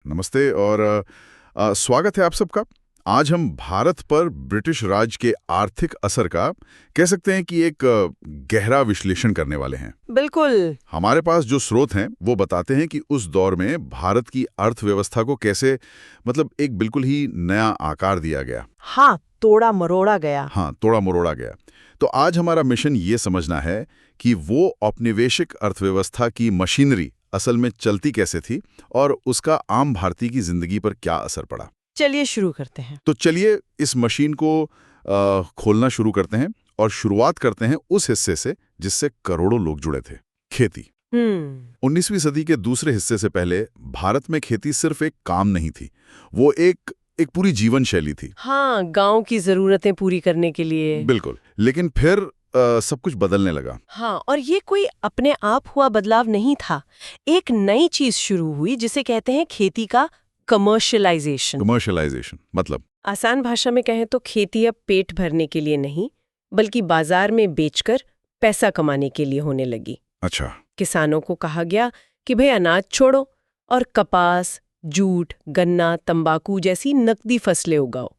नमस्ते और स्वागत है आप सबका। आज हम भारत पर ब्रिटिश राज के आर्थिक असर का कह सकते हैं कि एक गहरा विश्लेषण करने वाले हैं। बिल्कुल। हमारे पास जो स्रोत हैं वो बताते हैं कि उस दौर में भारत की अर्थव्यवस्था को कैसे एक बिल्कुल ही नया आकार दिया गया। हाँ, तोड़ा मरोड़ा गया। हाँ, तोड़ा मरोड़ा गया। तो आज हमारा मिशन ये समझना है कि वो औपनिवेशिक अर्थव्यवस्था की मशीनरी असल में चलती कैसे थी और उसका आम भारतीय की जिंदगी पर क्या असर पड़ा। चलिए शुरू करते हैं। तो चलिए इस मशीन को खोलना शुरू करते हैं और शुरुआत करते हैं उस हिस्से से जिससे करोड़ों लोग जुड़े थे, खेती। 19वीं सदी के दूसरे हिस्से से पहले भारत में खेती सिर्फ एक काम नहीं थी, वो एक पूरी जीवन शैली थी। हाँ, गांव की जरूरतें पूरी करने के लिए। बिल्कुल। लेकिन फिर सब कुछ बदलने लगा। हाँ, और ये कोई अपने आप हुआ बदलाव नहीं था। एक नई चीज शुरू हुई जिसे कहते हैं खेती का कमर्शियलाइजेशन। कमर्शियलाइजेशन मतलब? आसान भाषा में कहें तो खेती अब पेट भरने के लिए नहीं, बल्कि बाजार में बेचकर पैसा कमाने के लिए होने लगी। अच्छा। किसानों को कहा गया कि भाई अनाज छोड़ो और कपास, जूट, गन्ना, तंबाकू जैसी नकदी फसलें उगाओ,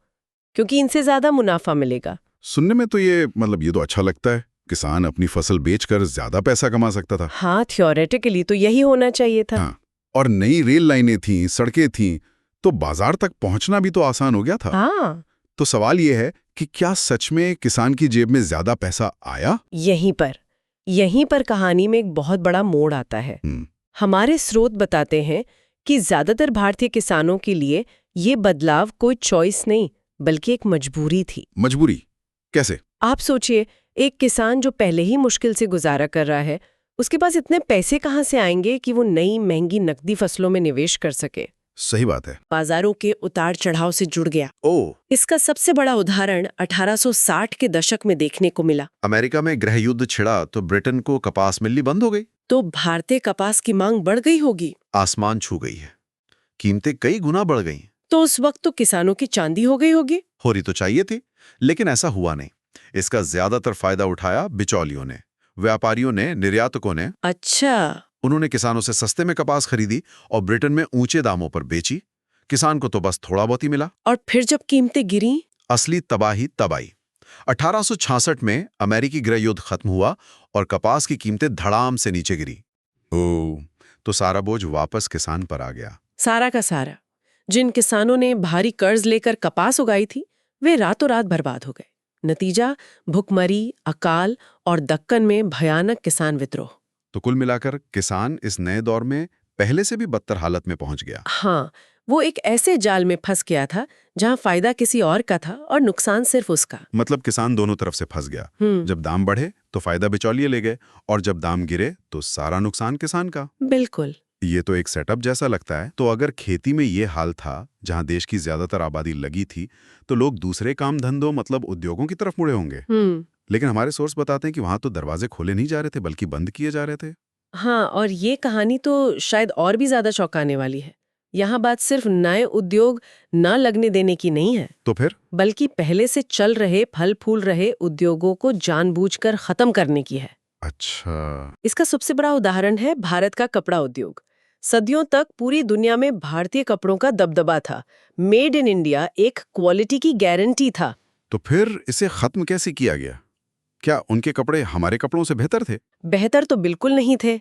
क्योंकि इनसे ज्यादा मुनाफा मिलेगा। सुनने में तो ये तो अच्छा लगता है। किसान अपनी फसल बेचकर ज्यादा पैसा कमा सकता था। हाँ, थियोरेटिकली तो यही होना चाहिए था। हाँ, और नई रेल लाइनें थीं, सड़कें थीं, तो बाजार तक पहुंचना भी तो आसान हो गया था। हाँ, तो सवाल ये है कि क्या सच में किसान की जेब में ज्यादा पैसा आया? यहीं पर कहानी में एक बहुत बड़ा मोड़ आता है। हमारे स्रोत बताते हैं कि ज्यादातर भारतीय किसानों के लिए ये बदलाव कोई चॉइस नहीं, बल्कि एक मजबूरी थी। मजबूरी कैसे? आप सोचिए, एक किसान जो पहले ही मुश्किल से गुजारा कर रहा है, उसके पास इतने पैसे कहाँ से आएंगे कि वो नई महंगी नकदी फसलों में निवेश कर सके। सही बात है। बाजारों के उतार चढ़ाव से जुड़ गया। इसका सबसे बड़ा उदाहरण 1860 के दशक में देखने को मिला। अमेरिका में गृह युद्ध छिड़ा तो ब्रिटेन को कपास मिलनी बंद हो गई। तो भारतीय कपास की मांग बढ़ गई होगी। आसमान छू गई है, कीमतें कई गुना बढ़ गई। तो उस वक्त तो किसानों की चांदी हो गई होगी। हो रही तो चाहिए थी, लेकिन ऐसा हुआ नहीं। इसका ज्यादातर फायदा उठाया बिचौलियों ने, व्यापारियों ने, निर्यातकों ने। अच्छा। उन्होंने किसानों से सस्ते में कपास खरीदी और ब्रिटेन में ऊंचे दामों पर बेची। किसान को तो बस थोड़ा बहुत ही मिला। और फिर जब कीमतें गिरी, असली तबाही तब आई। 1866 में अमेरिकी गृह युद्ध खत्म हुआ और कपास की कीमतें धड़ाम से नीचे गिरी। तो सारा बोझ वापस किसान पर आ गया। सारा का सारा। जिन किसानों ने भारी कर्ज लेकर कपास उगाई थी, वे रातों रात बर्बाद हो गए। नतीजा, भुखमरी, अकाल और दक्कन में भयानक किसान विद्रोह। तो कुल मिलाकर किसान इस नए दौर में पहले से भी बदतर हालत में पहुंच गया। हाँ, वो एक ऐसे जाल में फंस गया था जहाँ फायदा किसी और का था और नुकसान सिर्फ उसका। मतलब किसान दोनों तरफ से फंस गया। जब दाम बढ़े तो फायदा बिचौलिए ले गए और जब दाम गिरे तो सारा नुकसान किसान का। बिल्कुल। ये तो एक सेटअप जैसा लगता है। तो अगर खेती में ये हाल था, जहाँ देश की ज्यादातर आबादी लगी थी, तो लोग दूसरे काम धंधों उद्योगों की तरफ मुड़े होंगे। लेकिन हमारे सोर्स बताते हैं कि वहां तो दरवाजे खोले नहीं जा रहे थे, बल्कि बंद किए जा रहे थे। हाँ, और ये कहानी तो शायद और भी ज्यादा चौंकाने वाली है। यहाँ बात सिर्फ नए उद्योग न लगने देने की नहीं है, तो फिर बल्कि पहले से चल रहे फल फूल रहे उद्योगों को जानबूझकर खत्म करने की है। अच्छा। इसका सबसे बड़ा उदाहरण है भारत का कपड़ा उद्योग। सदियों तक पूरी दुनिया में भारतीय कपड़ों का दबदबा था। मेड इन इंडिया एक क्वालिटी की गारंटी था। तो फिर इसे खत्म कैसे किया गया? क्या उनके कपड़े हमारे कपड़ों से बेहतर थे? बेहतर तो बिल्कुल नहीं थे।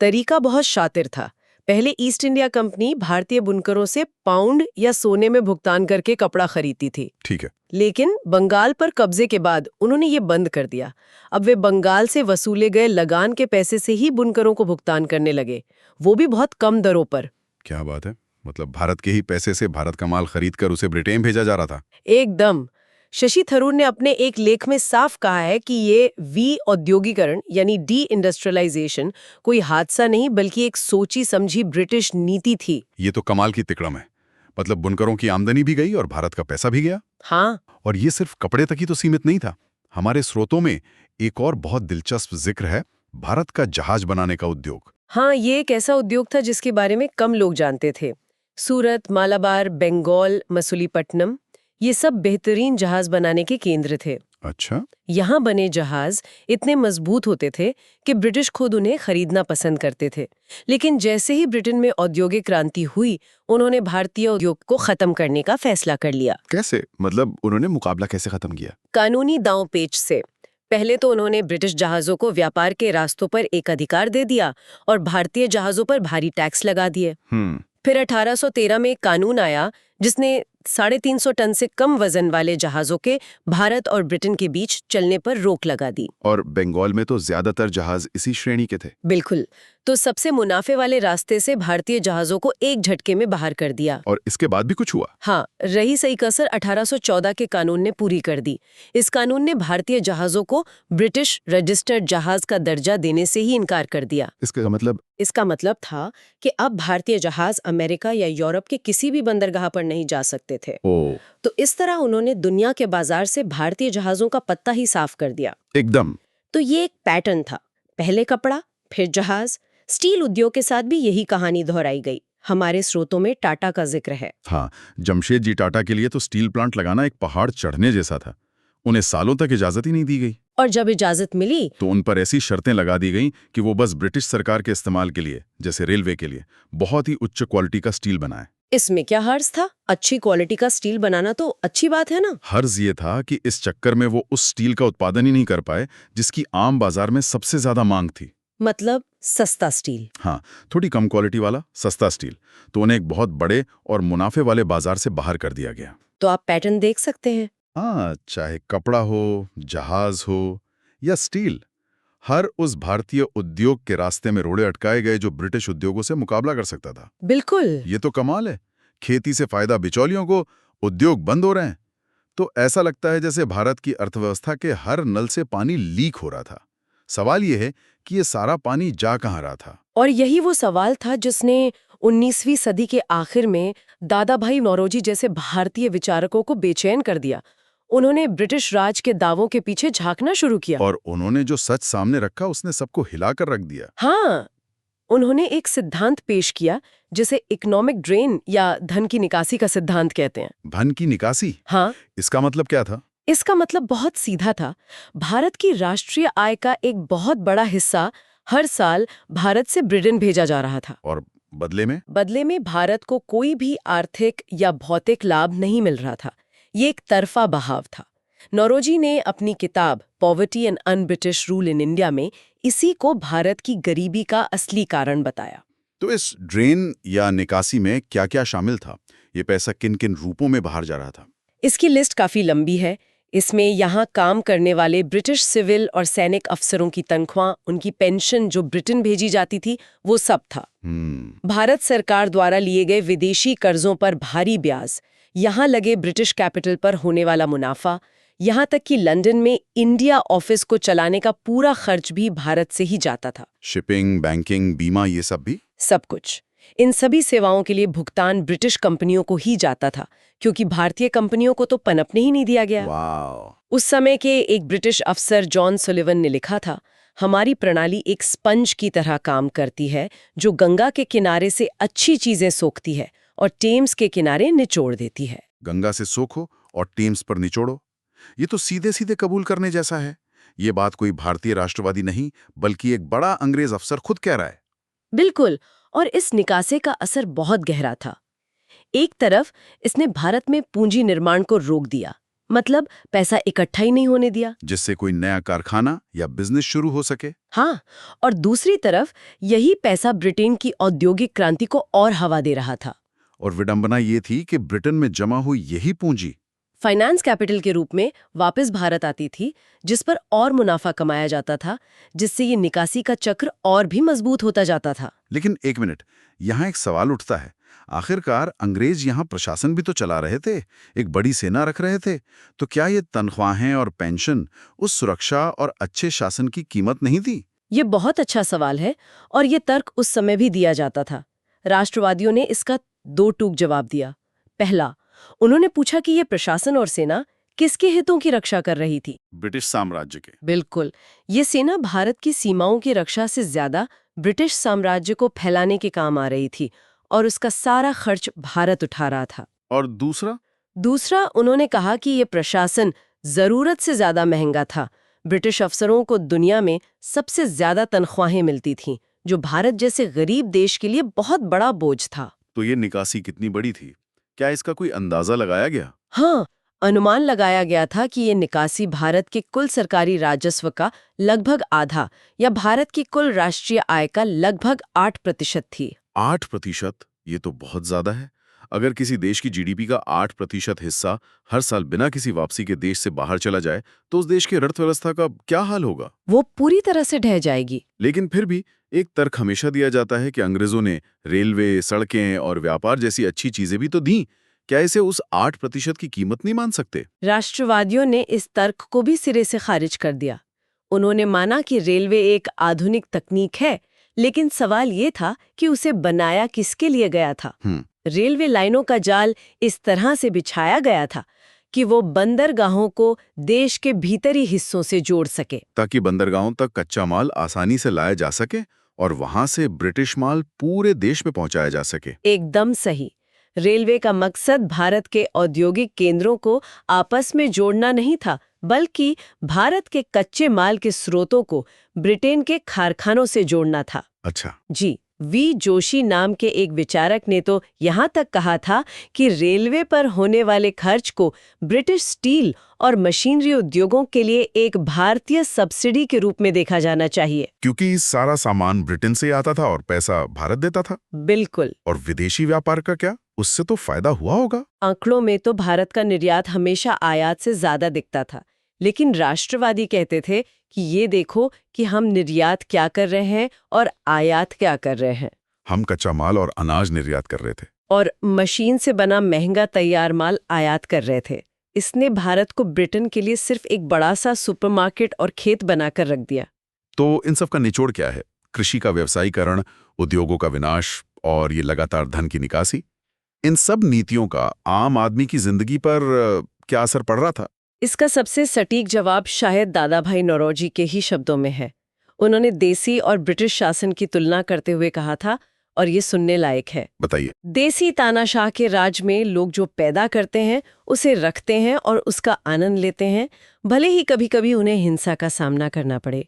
तरीका बहुत शातिर था। पहले ईस्ट इंडिया कंपनी भारतीय बुनकरों से पाउंड या सोने में भुगतान करके कपड़ा खरीदती थी। ठीक है। लेकिन बंगाल पर कब्जे के बाद उन्होंने ये बंद कर दिया। अब वे बंगाल से वसूले गए लगान के पैसे से ही बुनकरों को भुगतान करने लगे, वो भी बहुत कम दरों पर। क्या बात है! भारत के ही पैसे से भारत का माल खरीद कर उसे ब्रिटेन भेजा जा रहा था। एकदम। शशि थरूर ने अपने एक लेख में साफ कहा है कि ये औद्योगिकरण यानी डी इंडस्ट्रियलाइजेशन कोई हादसा नहीं, बल्कि एक सोची समझी ब्रिटिश नीति थी। ये तो कमाल की तिकड़म है। बुनकरों की आमदनी भी गई और भारत का पैसा भी गया। हाँ। और ये सिर्फ कपड़े तक ही तो सीमित नहीं था। हमारे स्रोतों में एक और बहुत दिलचस्प जिक्र है, भारत का जहाज बनाने का उद्योग। हाँ, ये एक ऐसा उद्योग था जिसके बारे में कम लोग जानते थे। सूरत, मालाबार, बंगाल, मसूलीपट्टनम, ये सब बेहतरीन जहाज बनाने के केंद्र थे। अच्छा। यहाँ बने जहाज इतने मजबूत होते थे कि ब्रिटिश खुद उन्हें खरीदना पसंद करते थे। लेकिन जैसे ही ब्रिटेन में औद्योगिक क्रांति हुई, उन्होंने भारतीय उद्योग को खत्म करने का फैसला कर लिया। कैसे? मतलब उन्होंने मुकाबला कैसे खत्म किया? कानूनी दांव पेच से। पहले तो उन्होंने ब्रिटिश जहाजों को व्यापार के रास्तों पर एक अधिकार दे दिया और भारतीय जहाजों पर भारी टैक्स लगा दिए। फिर 1813 में एक कानून आया जिसने 350 टन से कम वजन वाले जहाजों के भारत और ब्रिटेन के बीच चलने पर रोक लगा दी। और बंगाल में तो ज्यादातर जहाज इसी श्रेणी के थे। बिल्कुल। तो सबसे मुनाफे वाले रास्ते से भारतीय जहाजों को एक झटके में बाहर कर दिया। और इसके बाद भी कुछ हुआ? हाँ, रही सही कसर 1814 के कानून ने पूरी कर दी। इस कानून ने भारतीय जहाजों को ब्रिटिश रजिस्टर्ड जहाज का दर्जा देने से ही इनकार कर दिया। इसका मतलब था कि अब भारतीय जहाज अमेरिका या यूरोप के किसी भी बंदरगाह पर नहीं जा सकते थे। तो इस तरह उन्होंने दुनिया के बाजार से भारतीय जहाजों का पत्ता ही साफ कर दिया। एकदम। तो ये एक पैटर्न था, पहले कपड़ा, फिर जहाज। स्टील उद्योग के साथ भी यही कहानी दोहराई गई। हमारे स्रोतों में टाटा का जिक्र है। हाँ, जमशेदजी टाटा के लिए तो स्टील प्लांट लगाना एक पहाड़ चढ़ने जैसा था। उन्हें सालों तक इजाजत ही नहीं दी गई। और जब इजाजत मिली तो उन पर ऐसी शर्तें लगा दी गईं कि वो बस ब्रिटिश सरकार के इस्तेमाल के लिए, जैसे रेलवे के लिए, बहुत ही उच्च क्वालिटी का स्टील बनाए। इसमें क्या हर्ज था? अच्छी क्वालिटी का स्टील बनाना तो अच्छी बात है ना। हर्ज ये था कि इस चक्कर में वो उस स्टील का उत्पादन ही नहीं कर पाए जिसकी आम बाजार में सबसे ज्यादा मांग थी। मतलब सस्ता स्टील। हाँ, थोड़ी कम क्वालिटी वाला सस्ता स्टील। तो उन्हें एक बहुत बड़े और मुनाफे वाले बाजार से बाहर कर दिया गया। तो आप पैटर्न देख सकते हैं। हाँ, चाहे कपड़ा हो, जहाज हो या स्टील, हर उस भारतीय उद्योग के रास्ते में रोड़े अटकाए गए जो ब्रिटिश उद्योगों से मुकाबला कर सकता था। बिल्कुल। ये तो कमाल है। खेती से फायदा बिचौलियों को, उद्योग बंद हो रहे हैं। तो ऐसा लगता है जैसे भारत की अर्थव्यवस्था के हर नल से पानी लीक हो रहा था। सवाल ये है कि ये सारा पानी जा कहाँ रहा था? और यही वो सवाल था जिसने 19वीं सदी के आखिर में दादा भाई नौरोजी जैसे भारतीय विचारकों को बेचैन कर दिया। उन्होंने ब्रिटिश राज के दावों के पीछे झांकना शुरू किया। और उन्होंने जो सच सामने रखा उसने सबको हिलाकर रख दिया। हाँ, उन्होंने एक सिद्धांत पेश किया जिसे इकोनॉमिक ड्रेन या धन की निकासी का सिद्धांत कहते हैं। धन की निकासी? हाँ। इसका मतलब क्या था? इसका मतलब बहुत सीधा था। भारत की राष्ट्रीय आय का एक बहुत बड़ा हिस्सा हर साल भारत से ब्रिटेन भेजा जा रहा था। और बदले में भारत को कोई भी आर्थिक या भौतिक लाभ नहीं मिल रहा था। ये एक तरफा बहाव था। नौरोजी ने अपनी किताब poverty and un British rule in India में इसी को भारत की गरीबी का असली कारण बताया। तो इस ड्रेन या निकासी में क्या-क्या शामिल था? ये पैसा किन-किन रूपों में बाहर जा रहा था? इसकी लिस्ट काफी लंबी है। इसमें यहाँ काम करने वाले ब्रिटिश सिविल और सैनिक अफसरों की तनख्वाह, उनकी पेंशन जो ब्रिटेन भेजी जाती थी, वो सब था। भारत सरकार द्वारा लिए गए विदेशी कर्जों पर भारी ब्याज, यहाँ लगे ब्रिटिश कैपिटल पर होने वाला मुनाफा, यहाँ तक कि लंदन में इंडिया ऑफिस को चलाने का पूरा खर्च भी भारत से ही जाता था। शिपिंग, बैंकिंग, बीमा, ये सब भी? सब कुछ। इन सभी सेवाओं के लिए भुगतान ब्रिटिश कंपनियों को ही जाता था, क्योंकि भारतीय कंपनियों को तो पनपने ही नहीं दिया गया। उस समय के एक ब्रिटिश अफसर जॉन सुलिवन ने लिखा था, हमारी प्रणाली एक स्पंज की तरह काम करती है जो गंगा के किनारे से अच्छी चीजें सोखती है और टेम्स के किनारे निचोड़ देती है। गंगा से सोखो और टेम्स पर निचोड़ो। ये तो सीधे सीधे कबूल करने जैसा है। ये बात कोई भारतीय राष्ट्रवादी नहीं, बल्कि एक बड़ा अंग्रेज अफसर खुद कह रहा है। बिल्कुल। और इस निकासे का असर बहुत गहरा था। एक तरफ इसने भारत में पूंजी निर्माण को रोक दिया, मतलब पैसा इकट्ठा ही नहीं होने दिया जिससे कोई नया कारखाना या बिजनेस शुरू हो सके। हाँ, और दूसरी तरफ यही पैसा ब्रिटेन की औद्योगिक क्रांति को और हवा दे रहा था। और विडंबना ये थी कि ब्रिटेन में जमा हुई यही पूंजी फाइनेंस कैपिटल के रूप में वापस भारत आती थी, जिस पर और मुनाफा कमाया जाता था, जिससे ये निकासी का चक्र और भी मजबूत होता जाता था। लेकिन एक मिनट, यहाँ एक सवाल उठता है। आखिरकार अंग्रेज यहाँ प्रशासन भी तो चला रहे थे, एक बड़ी सेना रख रहे थे। तो क्या ये तनख्वाहें और पेंशन उस सुरक्षा और अच्छे शासन की कीमत नहीं थी? ये बहुत अच्छा सवाल है, और ये तर्क उस समय भी दिया जाता था। राष्ट्रवादियों ने इसका दो टूक जवाब दिया। पहला, उन्होंने पूछा कि ये प्रशासन और सेना किसके हितों की रक्षा कर रही थी? ब्रिटिश साम्राज्य के। बिल्कुल। ये सेना भारत की सीमाओं की रक्षा से ज्यादा ब्रिटिश साम्राज्य को फैलाने के काम आ रही थी, और उसका सारा खर्च भारत उठा रहा था। और दूसरा, उन्होंने कहा कि ये प्रशासन जरूरत से ज्यादा महंगा था। ब्रिटिश अफसरों को दुनिया में सबसे ज्यादा तनख्वाहें मिलती थीं, जो भारत जैसे गरीब देश के लिए बहुत बड़ा बोझ था। तो ये निकासी कितनी बड़ी थी? क्या इसका कोई अंदाजा लगाया गया? हाँ, अनुमान लगाया गया था कि ये निकासी भारत के कुल सरकारी राजस्व का लगभग आधा या भारत की कुल राष्ट्रीय आय का लगभग 8% थी। 8%? ये तो बहुत ज्यादा है। अगर किसी देश की जीडीपी का 8% हिस्सा हर साल बिना किसी वापसी के देश से बाहर चला जाए, तो उस देश की अर्थव्यवस्था का क्या हाल होगा? वो पूरी तरह से ढह जाएगी। लेकिन फिर भी एक तर्क हमेशा दिया जाता है कि अंग्रेजों ने रेलवे, सड़कें और व्यापार जैसी अच्छी चीजें भी तो दी। क्या इसे उस 8% की कीमत नहीं मान सकते? राष्ट्रवादियों ने इस तर्क को भी सिरे से खारिज कर दिया। उन्होंने माना कि रेलवे एक आधुनिक तकनीक है, लेकिन सवाल ये था कि उसे बनाया किसके लिए गया था। रेलवे लाइनों का जाल इस तरह से बिछाया गया था कि वो बंदरगाहों को देश के भीतरी हिस्सों से जोड़ सके, ताकि बंदरगाहों तक कच्चा माल आसानी से लाया जा सके और वहां से ब्रिटिश माल पूरे देश में पहुंचाया जा सके। एकदम सही। रेलवे का मकसद भारत के औद्योगिक केंद्रों को आपस में जोड़ना नहीं था, बल्कि भारत के कच्चे माल के स्रोतों को ब्रिटेन के कारखानों से जोड़ना था। अच्छा। जी, वी जोशी नाम के एक विचारक ने तो यहाँ तक कहा था कि रेलवे पर होने वाले खर्च को ब्रिटिश स्टील और मशीनरी उद्योगों के लिए एक भारतीय सब्सिडी के रूप में देखा जाना चाहिए, क्योंकि सारा सामान ब्रिटेन से आता था और पैसा भारत देता था। बिल्कुल। और विदेशी व्यापार का क्या? उससे तो फायदा हुआ होगा। आंकड़ों में तो भारत का निर्यात हमेशा आयात से ज्यादा दिखता था, लेकिन राष्ट्रवादी कहते थे कि ये देखो कि हम निर्यात क्या कर रहे हैं और आयात क्या कर रहे हैं। हम कच्चा माल और अनाज निर्यात कर रहे थे और मशीन से बना महंगा तैयार माल आयात कर रहे थे। इसने भारत को ब्रिटेन के लिए सिर्फ एक बड़ा सा सुपरमार्केट और खेत बनाकर रख दिया। तो इन सब का निचोड़ क्या है? कृषि का व्यवसायीकरण, उद्योगों का विनाश और ये लगातार धन की निकासी। इन सब नीतियों का आम आदमी की जिंदगी पर क्या असर पड़ रहा था? इसका सबसे सटीक जवाब शायद दादा भाई नौरोजी के ही शब्दों में है। उन्होंने देसी और ब्रिटिश शासन की तुलना करते हुए कहा था, और ये सुनने लायक है। बताइए। देसी तानाशाह के राज में लोग जो पैदा करते हैं उसे रखते हैं और उसका आनंद लेते हैं, भले ही कभी कभी उन्हें हिंसा का सामना करना पड़े।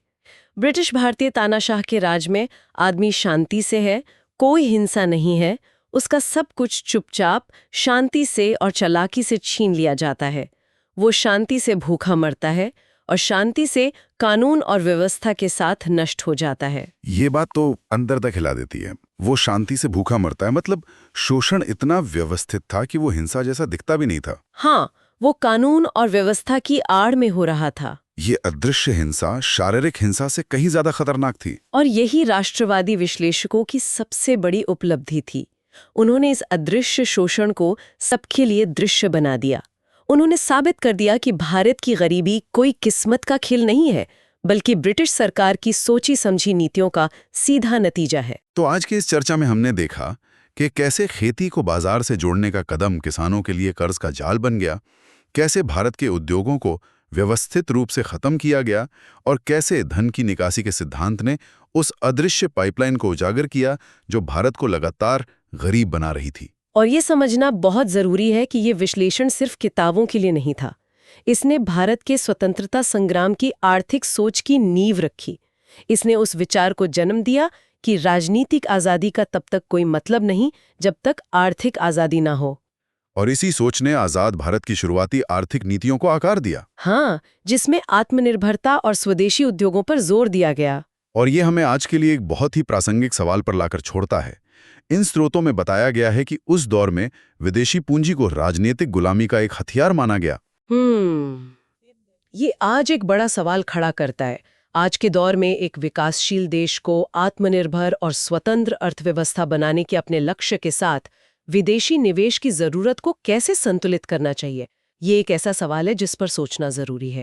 ब्रिटिश भारतीय तानाशाह के राज में आदमी शांति से है, कोई हिंसा नहीं है, उसका सब कुछ चुपचाप शांति से और चालाकी से छीन लिया जाता है। वो शांति से भूखा मरता है और शांति से कानून और व्यवस्था के साथ नष्ट हो जाता है। ये बात तो अंदर तक हिला देती है। वो शांति से भूखा मरता है, मतलब शोषण इतना व्यवस्थित था कि वो हिंसा जैसा दिखता भी नहीं था। हाँ, वो कानून और व्यवस्था की आड़ में हो रहा था। ये अदृश्य हिंसा शारीरिक हिंसा से कहीं ज्यादा खतरनाक थी। और यही राष्ट्रवादी विश्लेषकों की सबसे बड़ी उपलब्धि थी। उन्होंने इस अदृश्य शोषण को सबके लिए दृश्य बना दिया। उन्होंने साबित कर दिया कि भारत की गरीबी कोई किस्मत का खेल नहीं है, बल्कि ब्रिटिश सरकार की सोची समझी नीतियों का सीधा नतीजा है। तो आज की इस चर्चा में हमने देखा कि कैसे खेती को बाजार से जोड़ने का कदम किसानों के लिए कर्ज का जाल बन गया, कैसे भारत के उद्योगों को व्यवस्थित रूप से खत्म किया गया और कैसे धन की निकासी के सिद्धांत ने उस अदृश्य पाइपलाइन को उजागर किया जो भारत को लगातार गरीब बना रही थी। और ये समझना बहुत जरूरी है कि ये विश्लेषण सिर्फ किताबों के लिए नहीं था। इसने भारत के स्वतंत्रता संग्राम की आर्थिक सोच की नींव रखी। इसने उस विचार को जन्म दिया कि राजनीतिक आज़ादी का तब तक कोई मतलब नहीं जब तक आर्थिक आज़ादी ना हो। और इसी सोच ने आज़ाद भारत की शुरुआती आर्थिक नीतियों को आकार दिया। हाँ, जिसमें आत्मनिर्भरता और स्वदेशी उद्योगों पर जोर दिया गया। और ये हमें आज के लिए एक बहुत ही प्रासंगिक सवाल पर लाकर छोड़ता है। इन स्रोतों में बताया गया है कि उस दौर में विदेशी पूंजी को राजनीतिक गुलामी का एक हथियार माना गया। ये आज एक बड़ा सवाल खड़ा करता है। आज के दौर में एक विकासशील देश को आत्मनिर्भर और स्वतंत्र अर्थव्यवस्था बनाने के अपने लक्ष्य के साथ विदेशी निवेश की जरूरत को कैसे संतुलित करना चाहिए, ये एक ऐसा सवाल है जिस पर सोचना जरूरी है।